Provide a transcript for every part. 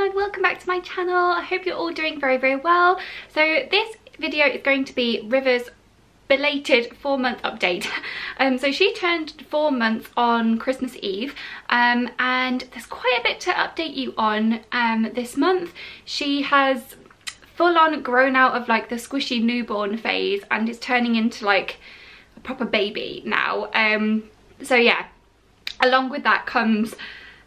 everyone, welcome back to my channel. I hope you're all doing very well. So this video is going to be River's belated 4-month update. So she turned 4 months on Christmas Eve, and there's quite a bit to update you on this month. She has full on grown out of like the squishy newborn phase and is turning into like a proper baby now. So yeah, along with that comes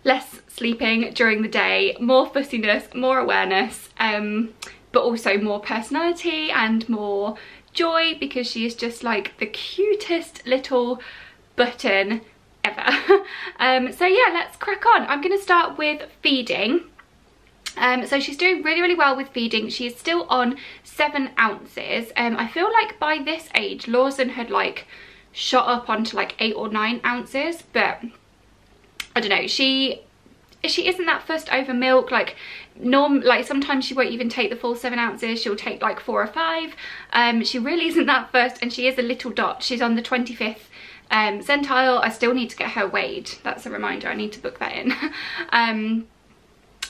less sleeping during the day, more fussiness, more awareness, but also more personality and more joy, because she is just like the cutest little button ever. So yeah, let's crack on. I'm going to start with feeding. So she's doing really well with feeding. She is still on 7 ounces. I feel like by this age Lawson had like shot up onto like 8 or 9 ounces, but I don't know, she isn't that fussed over milk. Like sometimes she won't even take the full 7 ounces, she'll take like 4 or 5. She really isn't that fussed, and she is a little dot. She's on the 25th centile. I still need to get her weighed. That's a reminder, I need to book that in.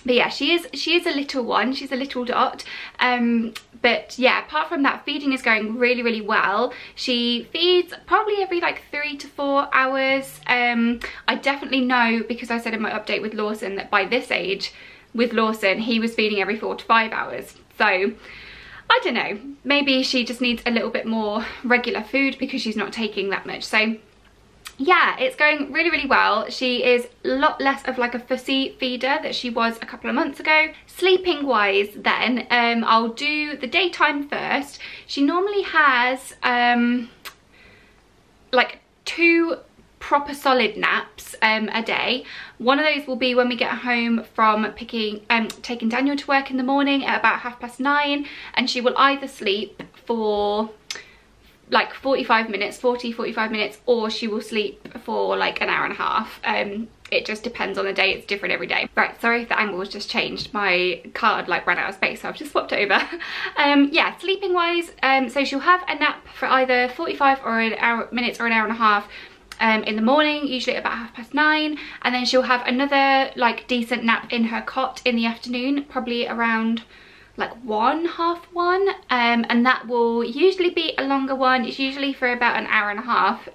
But yeah, she is a little one, she's a little dot. But yeah, apart from that, feeding is going really well. She feeds probably every like 3 to 4 hours. I definitely know, because I said in my update with Lawson that by this age with Lawson he was feeding every 4 to 5 hours. So I don't know, maybe she just needs a little bit more regular food because she's not taking that much. So yeah, it's going really well. She is a lot less of like a fussy feeder that she was a couple of months ago. Sleeping wise then, I'll do the daytime first. She normally has like 2 proper solid naps a day. One of those will be when we get home from taking Daniel to work in the morning at about 9:30, and she will either sleep for like 45 minutes, or she will sleep for like an hour and a half. It just depends on the day, it's different every day. Right, sorry if the angle has just changed. My card like ran out of space, so I've just swapped it over. Yeah, sleeping wise, so she'll have a nap for either 45 minutes or an hour and a half in the morning, usually at about 9:30, and then she'll have another like decent nap in her cot in the afternoon, probably around like 1:30, and that will usually be a longer one. It's usually for about an hour and a half,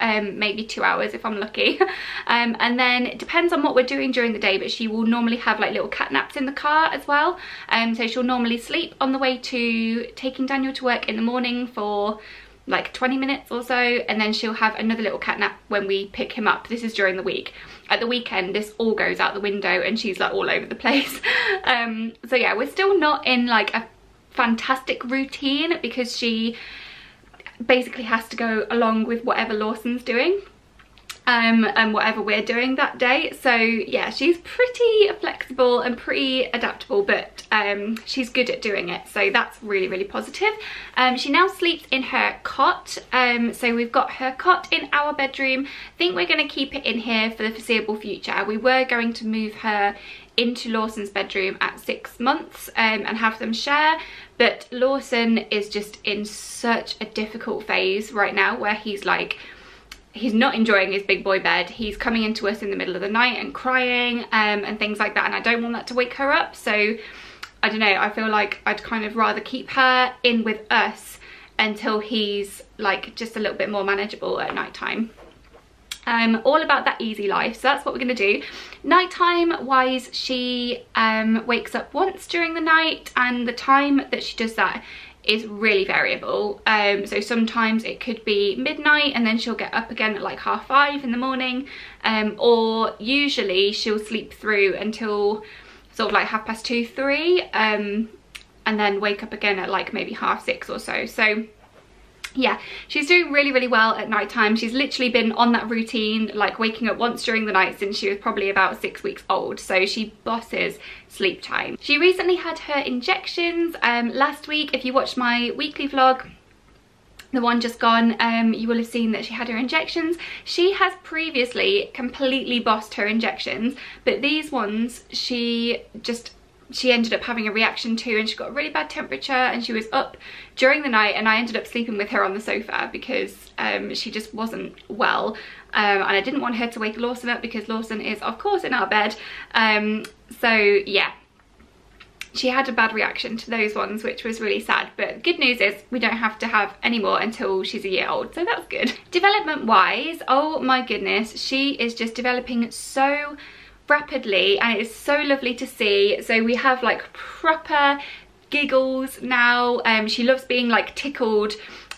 maybe 2 hours if I'm lucky. And then it depends on what we're doing during the day, but she will normally have like little cat naps in the car as well. So she'll normally sleep on the way to taking Daniel to work in the morning for like 20 minutes or so, and then she'll have another little cat nap when we pick him up. This is during the week. At the weekend this all goes out the window and she's like all over the place. So yeah, we're still not in like a fantastic routine because she basically has to go along with whatever Lawson's doing and whatever we're doing that day. So yeah, she's pretty flexible and pretty adaptable, but she's good at doing it, so that's really positive. She now sleeps in her cot. So we've got her cot in our bedroom. I think we're going to keep it in here for the foreseeable future. We were going to move her into Lawson's bedroom at 6 months and have them share, but Lawson is just in such a difficult phase right now where he's not enjoying his big boy bed. He's coming into us in the middle of the night and crying and things like that, and I don't want that to wake her up. So I don't know, I feel like I'd kind of rather keep her in with us until he's like just a little bit more manageable at night time. All about that easy life, so that's what we're going to do. Nighttime wise, she wakes up once during the night, and the time that she does that is really variable. So sometimes it could be midnight and then she'll get up again at like 5:30 in the morning, or usually she'll sleep through until sort of like 2:30, 3, and then wake up again at like maybe 6:30 or so. So yeah, she's doing really well at night time. She's literally been on that routine, like waking up once during the night, since she was probably about 6 weeks old, so she bosses sleep time. She recently had her injections last week. If you watched my weekly vlog, the one just gone, you will have seen that she had her injections. She has previously completely bossed her injections, but these ones she ended up having a reaction to, and she got a really bad temperature and she was up during the night, and I ended up sleeping with her on the sofa because she just wasn't well, and I didn't want her to wake Lawson up because Lawson is of course in our bed. So yeah, she had a bad reaction to those ones, which was really sad. But good news is we don't have to have any more until she's a year old, so that's good. Development wise, oh my goodness, she is just developing so rapidly and it is so lovely to see. So we have like proper giggles now. She loves being like tickled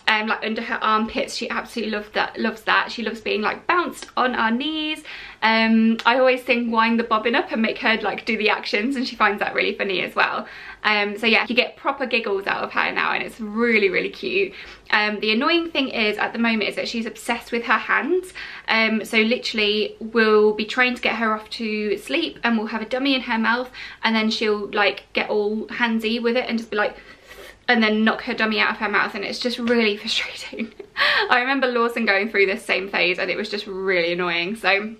like under her armpits. She absolutely loves that. She loves being like bounced on our knees. I always sing wind the bobbin up and make her like do the actions, and she finds that really funny as well. So yeah, you get proper giggles out of her now and it's really, really cute. The annoying thing is at the moment is that she's obsessed with her hands. So literally we'll be trying to get her off to sleep and we'll have a dummy in her mouth, and then she'll like get all handsy with it and just be like, and then knock her dummy out of her mouth, and it's just really frustrating. I remember Lawson going through this same phase and it was just really annoying. So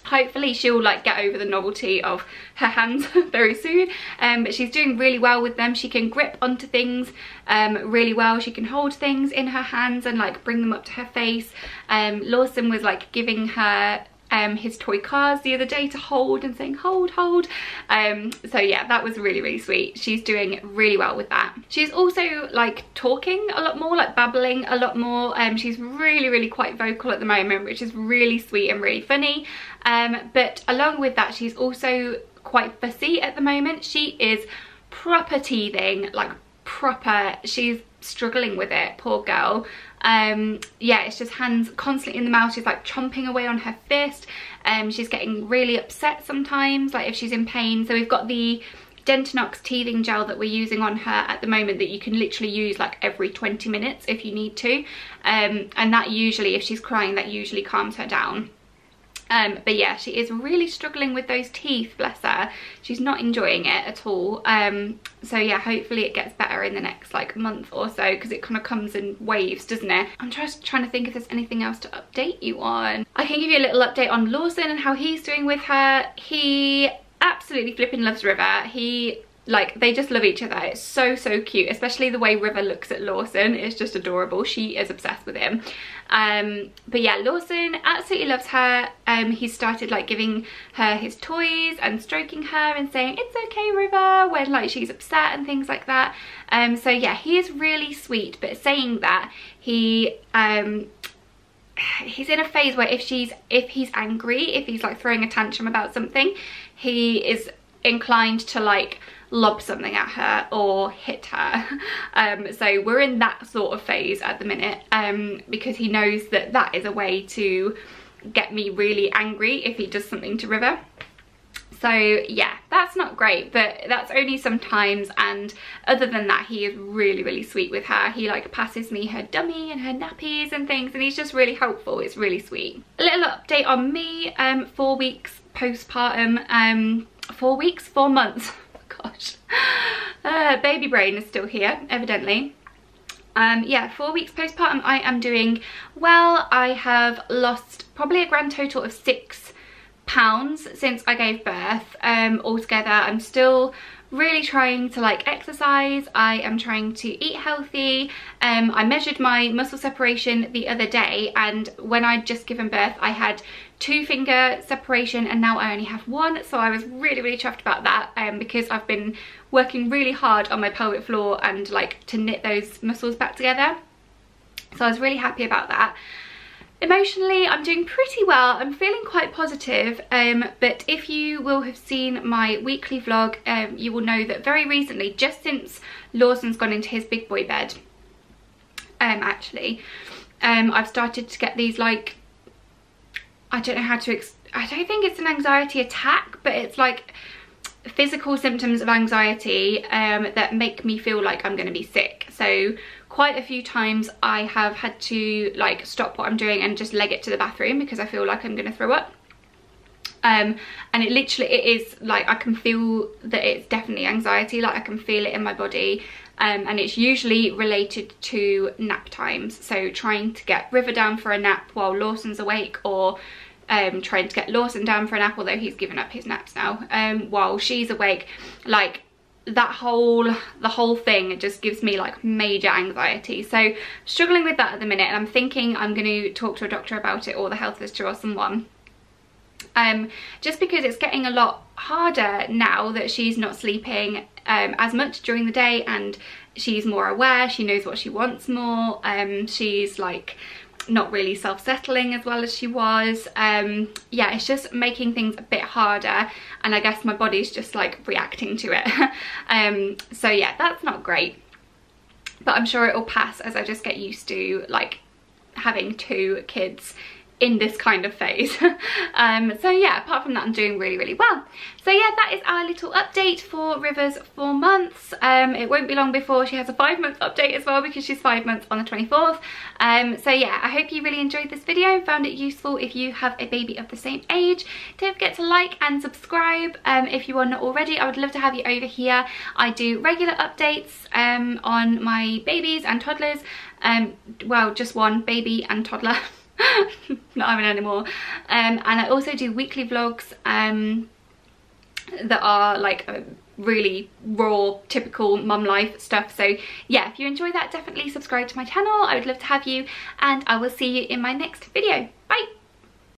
hopefully she'll like get over the novelty of her hands very soon. But she's doing really well with them. She can grip onto things really well. She can hold things in her hands and like bring them up to her face. Lawson was like giving her his toy cars the other day to hold and saying hold. So yeah, that was really, really sweet. She's doing really well with that. She's also like talking a lot more, like babbling a lot more. She's really, really quite vocal at the moment, which is really sweet and really funny. But along with that, she's also quite fussy at the moment. She is proper teething, like proper. She's struggling with it, poor girl. Yeah, it's just hands constantly in the mouth. She's like chomping away on her fist. She's getting really upset sometimes, like if she's in pain. So we've got the Dentinox teething gel that we're using on her at the moment that you can literally use like every 20 minutes if you need to. And that usually, if she's crying, that usually calms her down. But yeah, she is really struggling with those teeth, bless her. She's not enjoying it at all. So yeah, hopefully it gets better in the next like month or so, because it kind of comes in waves, doesn't it? I'm just trying to think if there's anything else to update you on. I can give you a little update on Lawson and how he's doing with her. He absolutely flipping loves River. They just love each other. It's so, so cute, especially the way River looks at Lawson. It's just adorable. She is obsessed with him. But yeah, Lawson absolutely loves her. He started like giving her his toys and stroking her and saying, "It's okay, River," when like she's upset and things like that. So yeah, he is really sweet. But saying that, he's in a phase where if he's angry, if he's like throwing a tantrum about something, he is inclined to like lob something at her or hit her. So we're in that sort of phase at the minute, because he knows that that is a way to get me really angry if he does something to River. So yeah, that's not great, but that's only sometimes, and other than that, he is really, really sweet with her. He like passes me her dummy and her nappies and things, and he's just really helpful. It's really sweet. A little update on me, 4 weeks postpartum, 4 weeks, 4 months. Gosh, baby brain is still here, evidently. Yeah, 4 weeks postpartum, I am doing well. I have lost probably a grand total of 6 pounds since I gave birth. Altogether, I'm still really trying to like exercise. I am trying to eat healthy. I measured my muscle separation the other day, and when I'd just given birth I had 2 finger separation and now I only have 1, so I was really, really chuffed about that, because I've been working really hard on my pelvic floor and like to knit those muscles back together. So I was really happy about that. Emotionally, I'm doing pretty well. I'm feeling quite positive, but if you will have seen my weekly vlog, you will know that very recently, just since Lawson's gone into his big boy bed, actually, I've started to get these like, I don't know how to, I don't think it's an anxiety attack, but it's like physical symptoms of anxiety that make me feel like I'm going to be sick. So quite a few times I have had to like stop what I'm doing and just leg it to the bathroom because I feel like I'm going to throw up. And it literally, it is like, I can feel that it's definitely anxiety, like I can feel it in my body. And it's usually related to nap times. So trying to get River down for a nap while Lawson's awake, or trying to get Lawson down for a nap, although he's given up his naps now, while she's awake. Like the whole thing, it just gives me like major anxiety. So struggling with that at the minute, and I'm thinking I'm going to talk to a doctor about it, or the health visitor or someone. Just because it's getting a lot harder now that she's not sleeping as much during the day, and she's more aware, she knows what she wants more. She's like not really self-settling as well as she was. Yeah, it's just making things a bit harder, and I guess my body's just like reacting to it. So yeah, that's not great, but I'm sure it'll pass as I just get used to like having 2 kids in this kind of phase. So yeah, apart from that, I'm doing really well. So yeah, that is our little update for River's 4 months. It won't be long before she has a 5-month update as well, because she's 5 months on the 24th. So yeah, I hope you really enjoyed this video and found it useful. If you have a baby of the same age, don't forget to like and subscribe if you are not already. I would love to have you over here. I do regular updates on my babies and toddlers. Well, just one baby and toddler. Not having any more. And I also do weekly vlogs that are like really raw, typical mum life stuff. So yeah, if you enjoy that, definitely subscribe to my channel. I would love to have you, and I will see you in my next video. Bye.